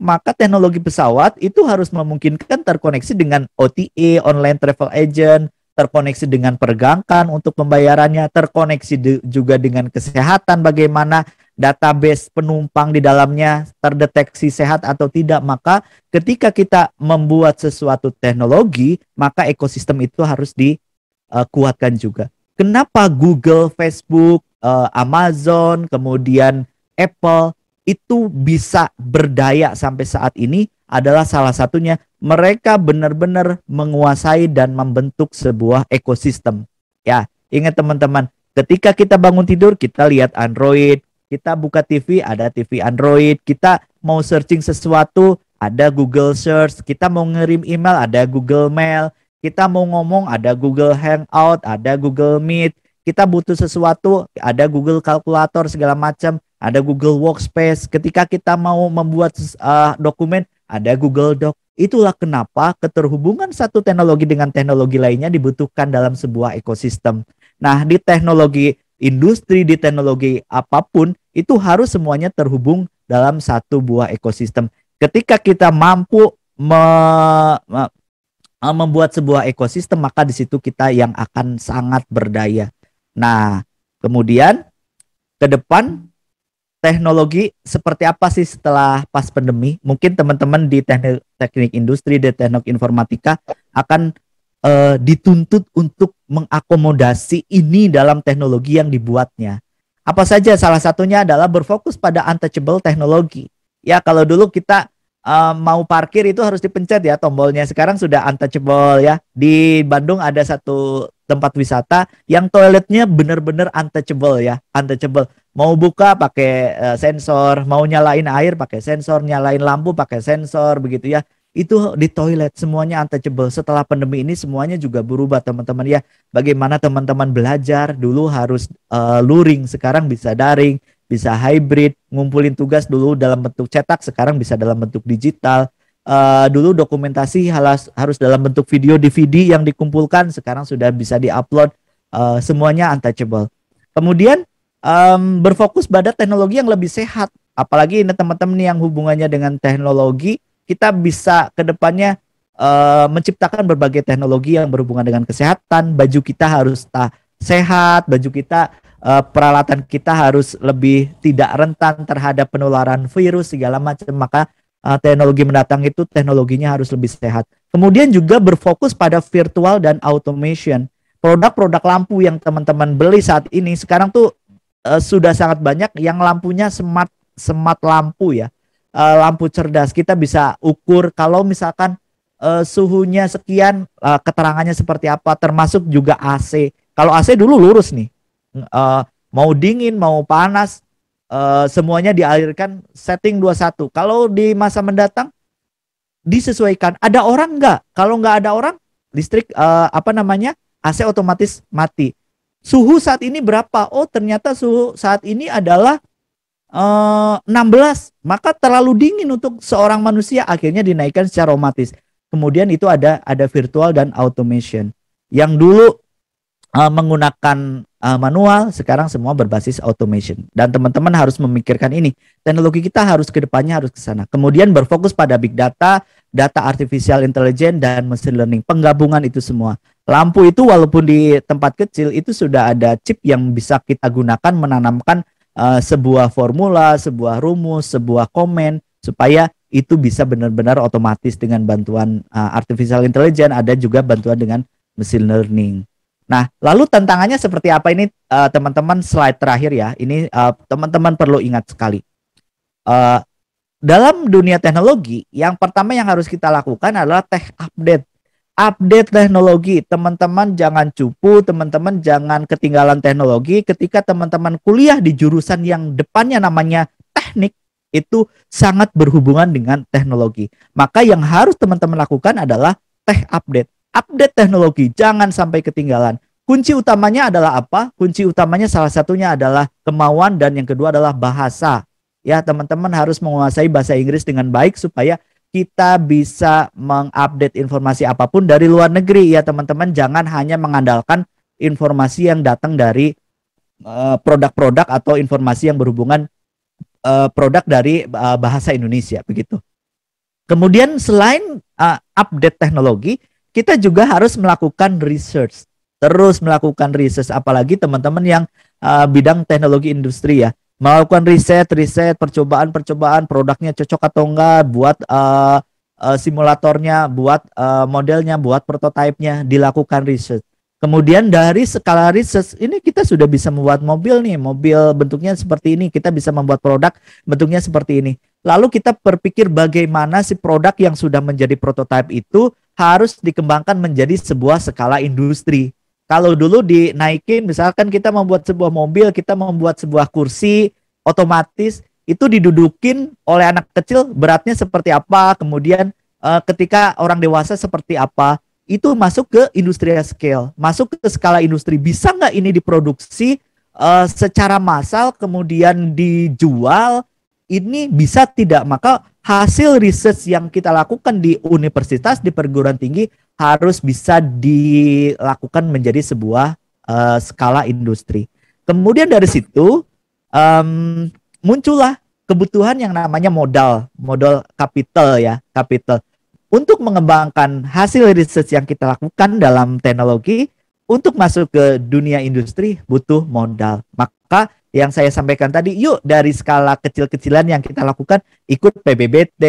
maka teknologi pesawat itu harus memungkinkan terkoneksi dengan OTA, online travel agent, terkoneksi dengan perbankan untuk pembayarannya, terkoneksi juga dengan kesehatan, bagaimana database penumpang di dalamnya terdeteksi sehat atau tidak. Maka ketika kita membuat sesuatu teknologi, maka ekosistem itu harus dikuatkan juga. Kenapa Google, Facebook, Amazon, kemudian Apple itu bisa berdaya sampai saat ini adalah salah satunya mereka benar-benar menguasai dan membentuk sebuah ekosistem. Ya, ingat teman-teman, ketika kita bangun tidur kita lihat Android, kita buka TV ada TV Android, kita mau searching sesuatu ada Google Search, kita mau ngirim email ada Google Mail, kita mau ngomong ada Google Hangout, ada Google Meet, kita butuh sesuatu ada Google Kalkulator segala macam, ada Google Workspace. Ketika kita mau membuat dokumen, ada Google Doc. Itulah kenapa keterhubungan satu teknologi dengan teknologi lainnya dibutuhkan dalam sebuah ekosistem. Nah, di teknologi industri, di teknologi apapun, itu harus semuanya terhubung dalam satu buah ekosistem. Ketika kita mampu membuat sebuah ekosistem, maka di situ kita yang akan sangat berdaya. Nah, kemudian ke depan teknologi seperti apa sih setelah pas pandemi? Mungkin teman-teman di teknik industri, di teknik informatika akan dituntut untuk mengakomodasi ini dalam teknologi yang dibuatnya. Apa saja? Salah satunya adalah berfokus pada untouchable teknologi. Ya, kalau dulu kita mau parkir itu harus dipencet ya tombolnya. Sekarang sudah untouchable ya. Di Bandung ada satu tempat wisata yang toiletnya benar-benar untouchable ya, untouchable. Mau buka pakai sensor, mau nyalain air pakai sensor, nyalain lampu pakai sensor begitu ya. Itu di toilet semuanya untouchable. Setelah pandemi ini semuanya juga berubah teman-teman ya. Bagaimana teman-teman belajar dulu harus luring, sekarang bisa daring, bisa hybrid, ngumpulin tugas dulu dalam bentuk cetak, sekarang bisa dalam bentuk digital. dulu dokumentasi harus dalam bentuk video DVD yang dikumpulkan, sekarang sudah bisa diupload, semuanya untouchable. Kemudian berfokus pada teknologi yang lebih sehat, apalagi ini teman-teman yang hubungannya dengan teknologi, kita bisa ke depannya menciptakan berbagai teknologi yang berhubungan dengan kesehatan. Baju kita harus sehat, baju kita, peralatan kita harus lebih tidak rentan terhadap penularan virus segala macam. Maka teknologi mendatang itu teknologinya harus lebih sehat. Kemudian juga berfokus pada virtual dan automation. Produk-produk lampu yang teman-teman beli saat ini sekarang tuh sudah sangat banyak yang lampunya smart lampu ya, lampu cerdas. Kita bisa ukur kalau misalkan suhunya sekian, keterangannya seperti apa, termasuk juga AC. Kalau AC dulu lurus nih, mau dingin mau panas, semuanya dialirkan setting 21. Kalau di masa mendatang disesuaikan. Ada orang nggak? Kalau nggak ada orang, listrik AC otomatis mati. Suhu saat ini berapa? Oh, ternyata suhu saat ini adalah 16. Maka terlalu dingin untuk seorang manusia, akhirnya dinaikkan secara otomatis. Kemudian itu ada virtual dan automation. Yang dulu menggunakan manual, sekarang semua berbasis automation. Dan teman-teman harus memikirkan ini. Teknologi kita harus ke depannya harus ke sana. Kemudian berfokus pada big data, data artificial intelligence, dan machine learning. Penggabungan itu semua. Lampu itu walaupun di tempat kecil itu sudah ada chip yang bisa kita gunakan menanamkan sebuah formula, sebuah rumus, sebuah komen supaya itu bisa benar-benar otomatis dengan bantuan artificial intelligence, ada juga bantuan dengan machine learning. Nah, lalu tantangannya seperti apa ini teman-teman, slide terakhir ya. Ini teman-teman perlu ingat sekali. Dalam dunia teknologi, yang pertama yang harus kita lakukan adalah tech update. Update teknologi, teman-teman jangan cupu, teman-teman jangan ketinggalan teknologi. Ketika teman-teman kuliah di jurusan yang depannya namanya teknik, itu sangat berhubungan dengan teknologi. Maka yang harus teman-teman lakukan adalah tech update. Update teknologi, jangan sampai ketinggalan. Kunci utamanya adalah apa? Kunci utamanya salah satunya adalah kemauan, dan yang kedua adalah bahasa. Ya, teman-teman harus menguasai bahasa Inggris dengan baik supaya kita bisa mengupdate informasi apapun dari luar negeri. Ya, teman-teman jangan hanya mengandalkan informasi yang datang dari produk-produk atau informasi yang berhubungan produk dari bahasa Indonesia begitu. Kemudian selain update teknologi, kita juga harus melakukan research. Terus melakukan research, apalagi teman-teman yang bidang teknologi industri ya. Melakukan riset, percobaan, produknya cocok atau enggak, buat simulatornya, buat modelnya, buat prototipenya, dilakukan research. Kemudian dari skala research ini kita sudah bisa membuat mobil nih, mobil bentuknya seperti ini, kita bisa membuat produk bentuknya seperti ini. Lalu kita berpikir bagaimana si produk yang sudah menjadi prototipe itu harus dikembangkan menjadi sebuah skala industri. Kalau dulu dinaikin, misalkan kita membuat sebuah mobil, kita membuat sebuah kursi, otomatis itu didudukin oleh anak kecil, beratnya seperti apa, kemudian ketika orang dewasa seperti apa. Itu masuk ke industrial scale, masuk ke skala industri. Bisa nggak ini diproduksi secara massal kemudian dijual? Ini bisa tidak? Maka hasil riset yang kita lakukan di universitas, di perguruan tinggi harus bisa dilakukan menjadi sebuah skala industri. Kemudian dari situ muncullah kebutuhan yang namanya modal kapital ya, kapital. Untuk mengembangkan hasil riset yang kita lakukan dalam teknologi, untuk masuk ke dunia industri butuh modal. Maka yang saya sampaikan tadi, yuk dari skala kecil-kecilan yang kita lakukan, ikut PBBT,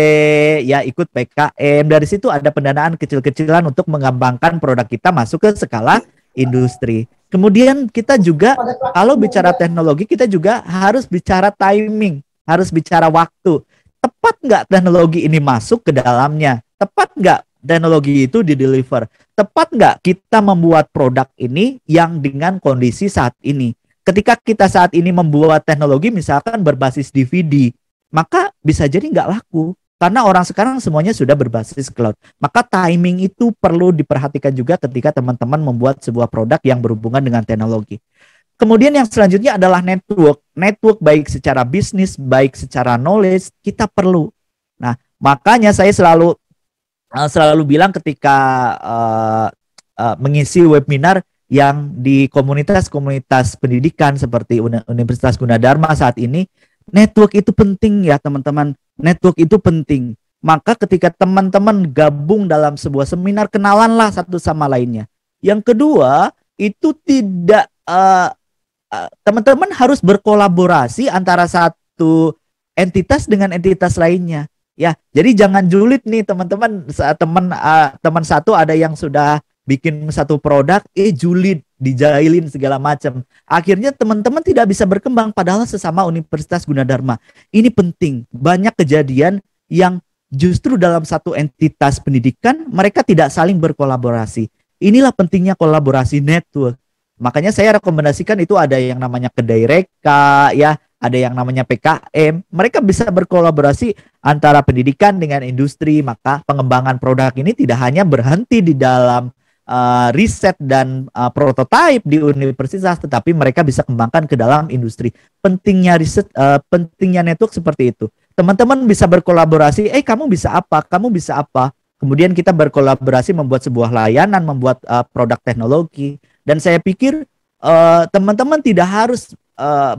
ya ikut PKM. Dari situ ada pendanaan kecil-kecilan untuk mengembangkan produk kita masuk ke skala industri. Kemudian kita juga, kalau bicara teknologi, kita juga harus bicara timing, harus bicara waktu. Tepat nggak teknologi ini masuk ke dalamnya? Tepat nggak teknologi itu dideliver? Tepat nggak kita membuat produk ini yang dengan kondisi saat ini? Ketika kita saat ini membuat teknologi misalkan berbasis DVD, maka bisa jadi nggak laku. Karena orang sekarang semuanya sudah berbasis cloud. Maka timing itu perlu diperhatikan juga ketika teman-teman membuat sebuah produk yang berhubungan dengan teknologi. Kemudian yang selanjutnya adalah network. Network baik secara bisnis, baik secara knowledge, kita perlu. Nah, makanya saya selalu selalu bilang ketika mengisi webinar yang di komunitas-komunitas pendidikan seperti Universitas Gunadarma saat ini, network itu penting ya teman-teman. Network itu penting. Maka ketika teman-teman gabung dalam sebuah seminar, kenalanlah satu sama lainnya. Yang kedua, itu tidak teman-teman harus berkolaborasi antara satu entitas dengan entitas lainnya. Ya, jadi jangan julid nih teman-teman. Teman satu ada yang sudah bikin satu produk, julid, dijailin segala macam. Akhirnya teman-teman tidak bisa berkembang padahal sesama Universitas Gunadarma. Ini penting. Banyak kejadian yang justru dalam satu entitas pendidikan mereka tidak saling berkolaborasi. Inilah pentingnya kolaborasi network. Makanya saya rekomendasikan itu ada yang namanya kedai reka, ya, ada yang namanya PKM. Mereka bisa berkolaborasi antara pendidikan dengan industri. Maka pengembangan produk ini tidak hanya berhenti di dalam riset dan prototipe di universitas, tetapi mereka bisa kembangkan ke dalam industri. Pentingnya riset, pentingnya network seperti itu. Teman-teman bisa berkolaborasi. Kamu bisa apa? Kamu bisa apa? Kemudian kita berkolaborasi membuat sebuah layanan, membuat produk teknologi. Dan saya pikir teman-teman tidak harus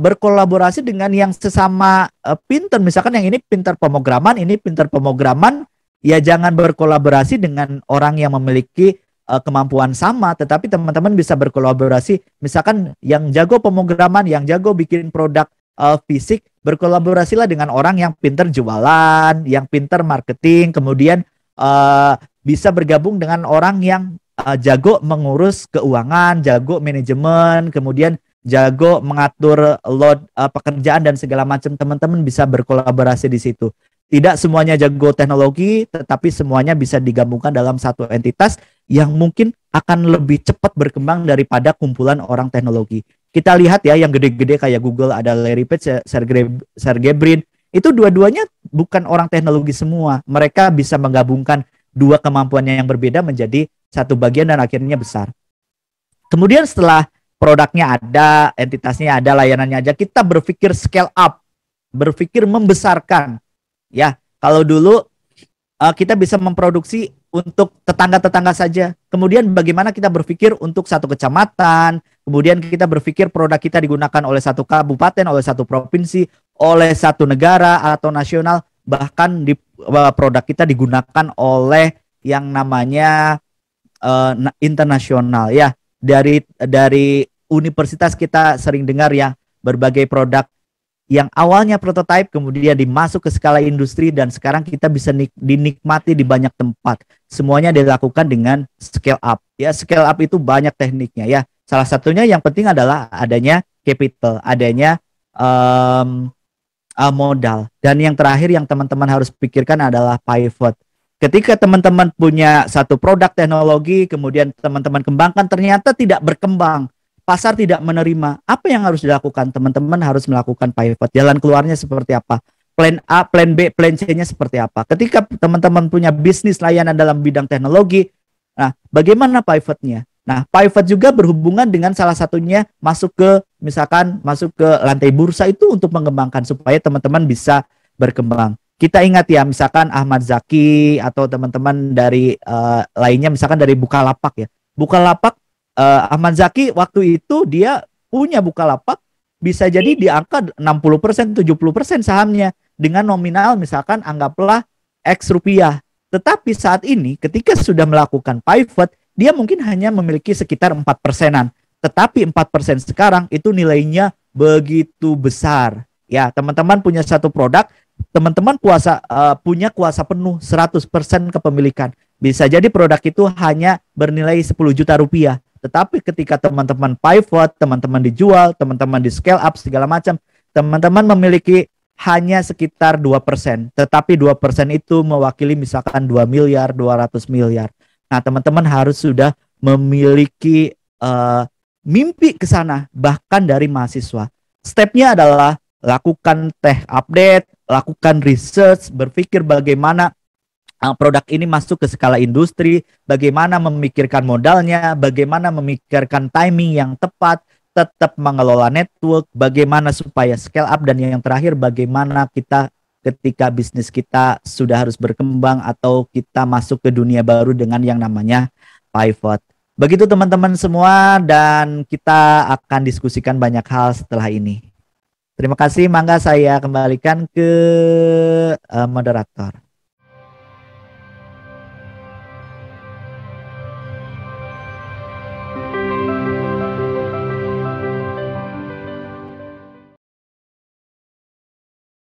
berkolaborasi dengan yang sesama pinter. Misalkan yang ini pinter pemrograman, ini pinter pemrograman, ya jangan berkolaborasi dengan orang yang memiliki kemampuan sama, tetapi teman-teman bisa berkolaborasi. Misalkan yang jago pemrograman, yang jago bikin produk fisik, berkolaborasilah dengan orang yang pinter jualan, yang pinter marketing, kemudian bisa bergabung dengan orang yang jago mengurus keuangan, jago manajemen, kemudian jago mengatur load pekerjaan dan segala macam. Teman-teman bisa berkolaborasi di situ. Tidak semuanya jago teknologi, tetapi semuanya bisa digabungkan dalam satu entitas yang mungkin akan lebih cepat berkembang daripada kumpulan orang teknologi. Kita lihat ya yang gede-gede kayak Google, ada Larry Page, Sergey Brin. Itu dua-duanya bukan orang teknologi semua. Mereka bisa menggabungkan dua kemampuannya yang berbeda menjadi satu bagian dan akhirnya besar. Kemudian setelah produknya ada, entitasnya ada, layanannya ada, kita berpikir scale up, berpikir membesarkan. Ya, kalau dulu kita bisa memproduksi untuk tetangga-tetangga saja. Kemudian bagaimana kita berpikir untuk satu kecamatan, kemudian kita berpikir produk kita digunakan oleh satu kabupaten, oleh satu provinsi, oleh satu negara atau nasional, bahkan di produk kita digunakan oleh yang namanya internasional ya. Dari universitas kita sering dengar ya berbagai produk yang awalnya prototipe kemudian dimasuk ke skala industri dan sekarang kita bisa dinikmati di banyak tempat. Semuanya dilakukan dengan scale up. Ya, scale up itu banyak tekniknya ya. Salah satunya yang penting adalah adanya capital, adanya modal. Dan yang terakhir yang teman-teman harus pikirkan adalah pivot. Ketika teman-teman punya satu produk teknologi, kemudian teman-teman kembangkan ternyata tidak berkembang, pasar tidak menerima, apa yang harus dilakukan? Teman-teman harus melakukan pivot. Jalan keluarnya seperti apa? Plan A, plan B, plan C-nya seperti apa? Ketika teman-teman punya bisnis layanan dalam bidang teknologi, nah bagaimana pivotnya? Nah, pivot juga berhubungan dengan salah satunya masuk ke lantai bursa itu untuk mengembangkan supaya teman-teman bisa berkembang. Kita ingat ya, misalkan Ahmad Zaki atau teman-teman dari lainnya, misalkan dari Bukalapak ya. Bukalapak, Ahmad Zaki waktu itu dia punya Bukalapak bisa jadi di angka 60%, 70% sahamnya dengan nominal misalkan anggaplah X rupiah. Tetapi saat ini ketika sudah melakukan pivot, dia mungkin hanya memiliki sekitar 4%-an. Tetapi 4% sekarang itu nilainya begitu besar. Ya, teman-teman punya satu produk, teman-teman punya kuasa penuh 100% kepemilikan. Bisa jadi produk itu hanya bernilai 10 juta rupiah. Tetapi ketika teman-teman pivot, teman-teman dijual, teman-teman di scale up segala macam, teman-teman memiliki hanya sekitar 2%. Tetapi 2% itu mewakili misalkan 2 miliar, 200 miliar. Nah, teman-teman harus sudah memiliki mimpi ke sana, bahkan dari mahasiswa. Stepnya adalah lakukan tech update, lakukan research, berpikir bagaimana produk ini masuk ke skala industri, bagaimana memikirkan modalnya, bagaimana memikirkan timing yang tepat, tetap mengelola network, bagaimana supaya scale up, dan yang terakhir bagaimana kita ketika bisnis kita sudah harus berkembang atau kita masuk ke dunia baru dengan yang namanya pivot. Begitu teman-teman semua, dan kita akan diskusikan banyak hal setelah ini. Terima kasih, mangga saya kembalikan ke moderator.